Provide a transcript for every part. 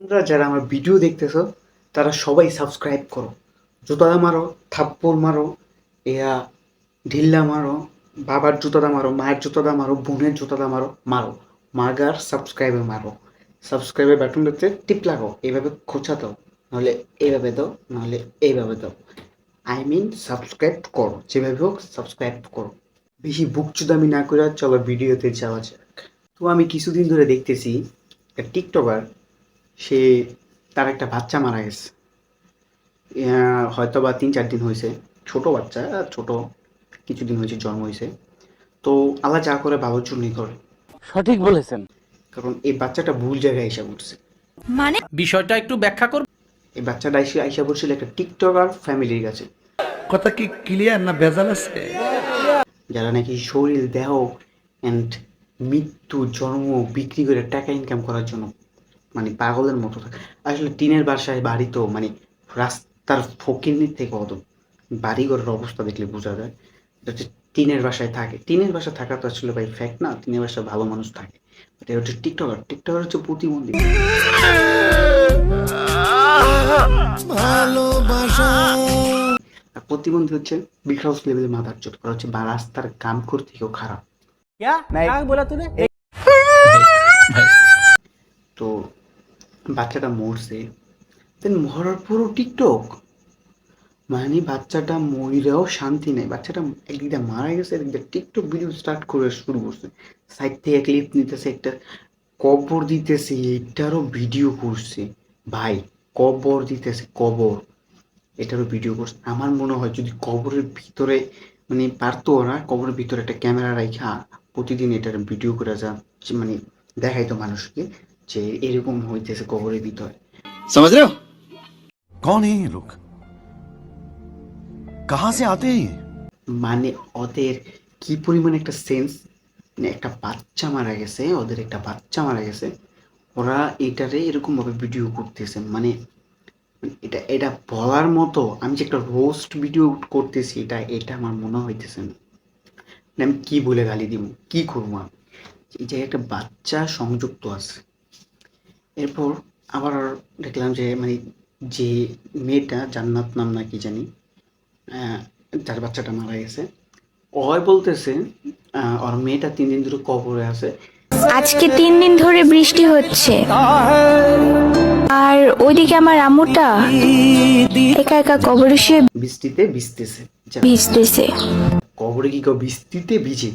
তোমরা যারা আমার ভিডিও দেখতেছো তারা সবাই সাবস্ক্রাইব করো। জুতাদা মারো, থাপ্পড় মারো, ইয়া ঢিল্লা মারো, বাবার জুতাদা মারো, মায়ের জুতাদা মারো, বোনের জুতাদা মারো, মারো, মাগার সাবস্ক্রাইবে মারো। সাবস্ক্রাইবের বাটনটাতে টিপ লাগাও, এইভাবে খোঁচা দাও, নাহলে এইভাবে দাও, নাহলে এইভাবে দাও। আই মিন সাবস্ক্রাইব করো, যেভাবে হোক সাবস্ক্রাইব করো। বেশি বুকচুদামি না করে চলো ভিডিওতে যাওয়া যাক। তো আমি কিছুদিন ধরে দেখতেছি একটা টিকটকার, সে তার একটা বাচ্চা মারা গেছে। হয়তো বা ৩-৪ দিন হয়েছে। ছোট বাচ্চা, ছোট কিছুদিন হয়েছে জন্ম হয়েছে। তো আল্লাহ যা করে ভালোর জন্যই করে। সঠিক বলেছেন। কারণ এই বাচ্চাটা ভুল জায়গায় আইসা পড়ছে। মানে বিষয়টা একটু ব্যাখ্যা করুন। এই বাচ্চাটা আইসা পড়ছিল একটা টিকটকার ফ্যামিলির কাছে, কথা কি ক্লিয়ার না ভেজাল আছে? যারা নাকি শরীর, দেহ অ্যান্ড মৃত্যু, জন্ম বিক্রি করে টাকা ইনকাম করার জন্য মানে পাগলের মতো থাকে। আসলে টিনের বাসায় বাড়ি, তো মানে রাস্তার ফকিন্নির থেকে অত বাড়িঘরের অবস্থা দেখলে বোঝা যায় এটা হচ্ছে টিনের বাসায় থাকে। টিনের বাসায় থাকা তো আসলে ভাই ফ্যাক্ট না, টিনের বাসায় ভালো মানুষ থাকে। বাট এটা হচ্ছে টিকটকার। টিকটকার হচ্ছে প্রতিবন্ধী। আর প্রতিবন্ধী হচ্ছে বিক্রস লেভেলে মাথার চোট করা হচ্ছে, বা রাস্তার কাম করতে কেউ খারাপ। क्या बोला तूने? তো বাচ্চাটা মরছে, দেন মরার পরও টিকটক, মানে বাচ্চাটা মইরাও শান্তি নেই। বাচ্চাটা একদিকটা মারা গেছে, একদিকটা টিকটক ভিডিও স্টার্ট করে শুরু করছে। সাইড থেকে ক্লিপ নিতেছে, একটা কবর দিতেছে, এটারও ভিডিও করছে। ভাই কবর দিতেছে, কবর, এটারও ভিডিও করছে। আমার মনে হয় যদি কবরের ভিতরে মানে পারতো ওরা কবরের ভিতরে একটা ক্যামেরা রাখা প্রতিদিন এটার ভিডিও করে যা মানে দেখাইতো মানুষকে যে এরকম হইতেছে কবরের ভিতরে। समझ रहे हो? कौन है ये लोग? कहां से आते हैं ये? মানে ওদের কি পরিমাণ একটা সেন্স, মানে একটা বাচ্চা মারা গেছে, ওদের একটা বাচ্চা মারা গেছে, ওরা এটারে এরকম ভাবে ভিডিও করতেছে। মানে এটা এটা বলার মতো, আমি যে একটা রোস্ট ভিডিও করতেছি, এটা এটা আমার মনে হইতেছে না। মানে আমি কি বলে গালি দিব, কি করবো আমি, এই যে একটা বাচ্চা সংযুক্ত আছে। এরপর আবার দেখলাম যে মানে যে মেয়েটা, জান্নাত নাম না কি জানি, যার বাচ্চাটা মারা গেছে, ওই বলতেছে ওর মেয়েটা ৩ দিন ধরে কবরে আছে। আজকে 3 দিন ধরে বৃষ্টি হচ্ছে আর ওইদিকে আমার আম্মুটা একা একা কবরে শুয়ে বৃষ্টিতে ভিজতেছে। ভিজতেছে। কবরে কি কেউ বৃষ্টিতে ভিজে?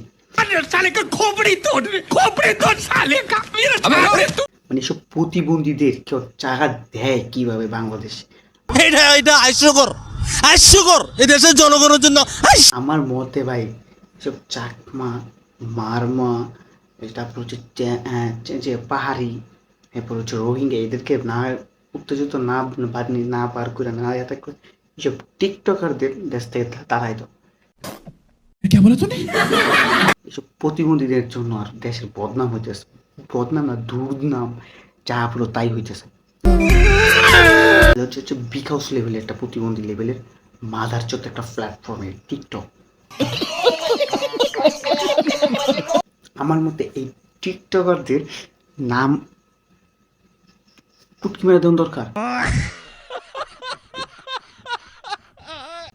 মানে সব প্রতিবন্ধীদের কেউ চাকা দেয় কিভাবে বাংলাদেশে? এটা হাস্যকর এই দেশের জনগণের জন্য। আমার মতে ভাই সব চাকমা, মারমা, তারপর হচ্ছে যে পাহাড়ি, এরপর হচ্ছে রোহিঙ্গা, এদেরকে না উত্তেজিত না পার করে না অ্যাটাক করে এসব টিকটকারদের দেশ থেকে তাড়াই দাও। এসব প্রতিবন্ধীদের জন্য আর দেশের বদনাম হইতেছে। বদনাম না, দুর্নাম, যা পুরো তাই হইতেছে। হচ্ছে বিকাশ লেভেলের একটা প্রতিবন্ধী লেভেলের মাদার চোদ্দ একটা প্ল্যাটফর্মে টিকটক। আমার মতে এই টিকটকারদের নাম পুটকি মেরে দেওয়া দরকার।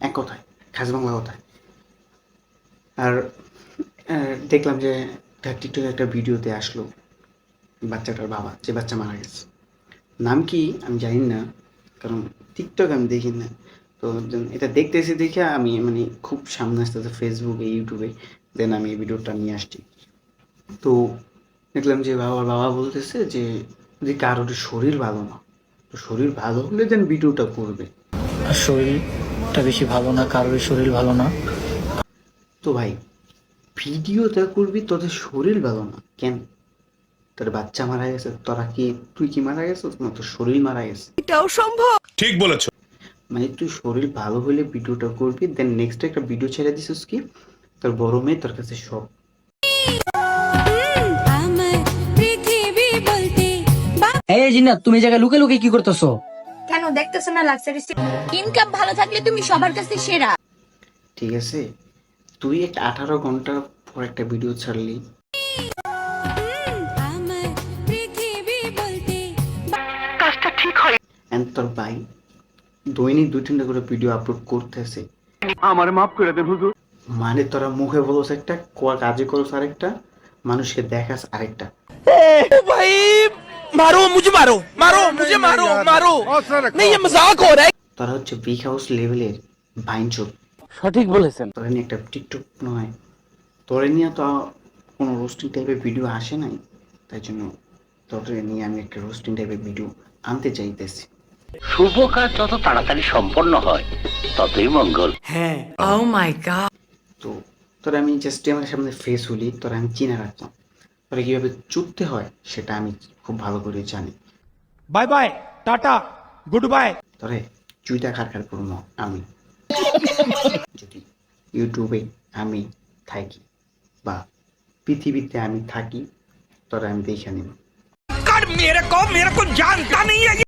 এক কথায়, খাস বাংলা কথায়। আর দেখলাম যে টিকটকে একটা ভিডিওতে আসলো বাচ্চাটার বাবা, যে বাচ্চা মারা গেছে, নাম কি আমি জানি না, কারণ টিকটক আমি দেখি না। তো এটা দেখতেছি দেখে আমি মানে খুব সামনে আসতেছে ফেসবুকে, ইউটিউবে, দেন আমি এই ভিডিওটা নিয়ে আসছি। তো দেখলাম যে বাবা বলতেছে যে যদি কারোর শরীর ভালো না, তো শরীর ভালো হলে দেন ভিডিওটা করবে। শরীরটা বেশি ভালো না, কারোর শরীর ভালো না। তো ভাই ভিডিওটা করবি তোদের শরীর ভালো না কেন? তোর বাচ্চা মারা গেছে, তুই কি মারা গেছিস না তোর শরীর মারা গেছে? ঠিক বলেছো। মানে তুই শরীর ভালো হলে ভিডিওটা করবি, দেন নেক্সট একটা ভিডিও ছেড়ে দিছিস কি তোর বড় মেয়ে তোর কাছে সব। এই জিন্নাত, তুমি জায়গায় লুকে লুকে কি করতেছো? কেন দেখতেছ না লাক্সারি ইনকাম ভালো থাকলে তুমি সবার কাছে সেরা। ঠিক আছে, তুই একটা 18 ঘন্টা পর একটা ভিডিও ছাড়লি, কাজটা এন্ড তোর ভাই দৈনিক 2-3টা করে ভিডিও আপলোড করতেছে। মানে তোরা মুখে বলছ একটা, কাজে করছ আরেকটা, মানুষকে দেখাস আরেকটা। भाई मारो मुझे मारो मारो मुझे मारो मारो नहीं ये मजाक हो रहा है। তোরা হচ্ছে বিগ হাউস লেভেলের ভাইনচোদ। সঠিক বলেছেন। তোরা নিয়ে একটা টিকটক নয়, তোরে নিয়ে তো কোনো রোস্টিং টাইপের ভিডিও আসে নাই, তাই জন্য তোরে নিয়ে আমি একটা রোস্টিং টাইপের ভিডিও আনতে চাইতেছি। শুভ কাজ যত তাড়াতাড়ি সম্পন্ন হয় ততই মঙ্গল। তো তোরা আমি জাস্ট আমার সামনে ফেস হলি, তোরা আমি চিনে রাখতাম। তোরা কীভাবে চুপতে হয় সেটা আমি খুব ভালো করে জানি। Bye bye tata goodbye. তোরে চুইটা খারখার করবো আমি যদি ইউটিউবে আমি থাকি বা পৃথিবীতে আমি থাকি, তোরা আমি দেখে নিব। मेरे को जानता नहीं है।